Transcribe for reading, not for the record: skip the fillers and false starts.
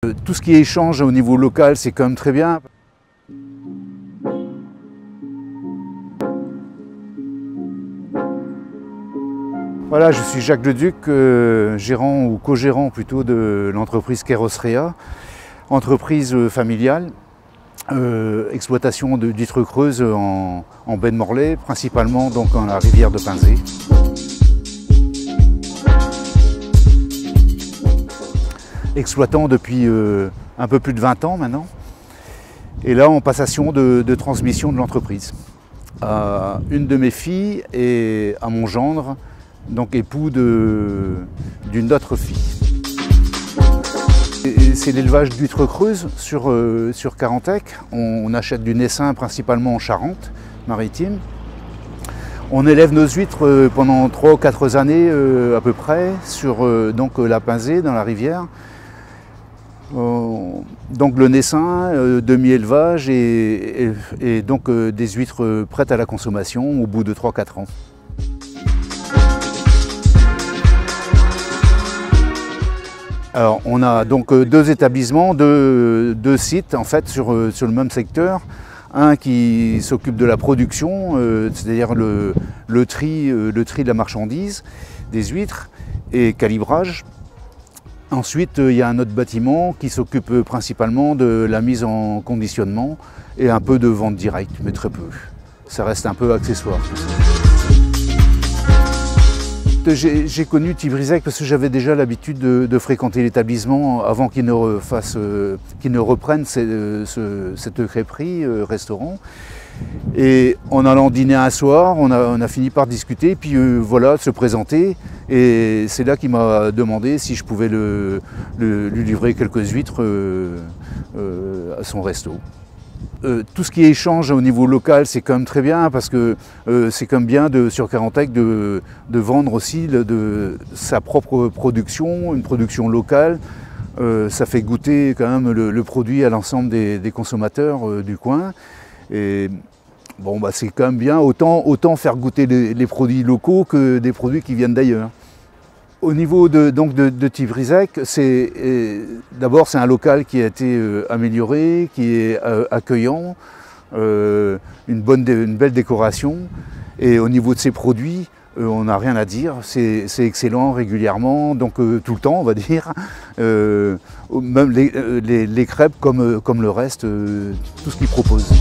Tout ce qui est échange au niveau local, c'est quand même très bien. Voilà, je suis Jacques Leduc, gérant ou co-gérant plutôt de l'entreprise Kerosrea, entreprise familiale, exploitation d'huîtres creuses en baie de Morlaix, principalement donc dans la rivière de Pinzé. Exploitant depuis un peu plus de 20 ans maintenant, et là en passation de transmission de l'entreprise à une de mes filles et à mon gendre, donc époux d'une autre fille. C'est l'élevage d'huîtres creuses sur Carantec. On achète du naissin principalement en Charente-Maritime. On élève nos huîtres pendant 3 ou 4 années à peu près sur donc, la Pinzé dans la rivière. Donc le naissin, demi-élevage et donc des huîtres prêtes à la consommation au bout de 3-4 ans. Alors, on a donc 2 établissements, deux sites en fait sur le même secteur. Un qui s'occupe de la production, c'est-à-dire le tri de la marchandise, des huîtres et calibrage. Ensuite, il y a un autre bâtiment qui s'occupe principalement de la mise en conditionnement et un peu de vente directe, mais très peu. Ça reste un peu accessoire. J'ai connu Thibrizac parce que j'avais déjà l'habitude de fréquenter l'établissement avant qu'il ne reprenne cette crêperie, restaurant. Et en allant dîner un soir, on a fini par discuter, puis voilà, se présenter. Et c'est là qu'il m'a demandé si je pouvais lui livrer quelques huîtres à son resto. Tout ce qui est échange au niveau local, c'est quand même très bien parce que c'est quand même bien sur Carantec de vendre aussi de sa propre production, une production locale. Ça fait goûter quand même le produit à l'ensemble des consommateurs du coin. Et bon, bah, c'est quand même bien, autant faire goûter les produits locaux que des produits qui viennent d'ailleurs. Au niveau de Thibrizac, d'abord c'est un local qui a été amélioré, qui est accueillant, une belle décoration. Et au niveau de ses produits, on n'a rien à dire, c'est excellent régulièrement, donc tout le temps on va dire. Même les crêpes comme le reste, tout ce qu'il propose.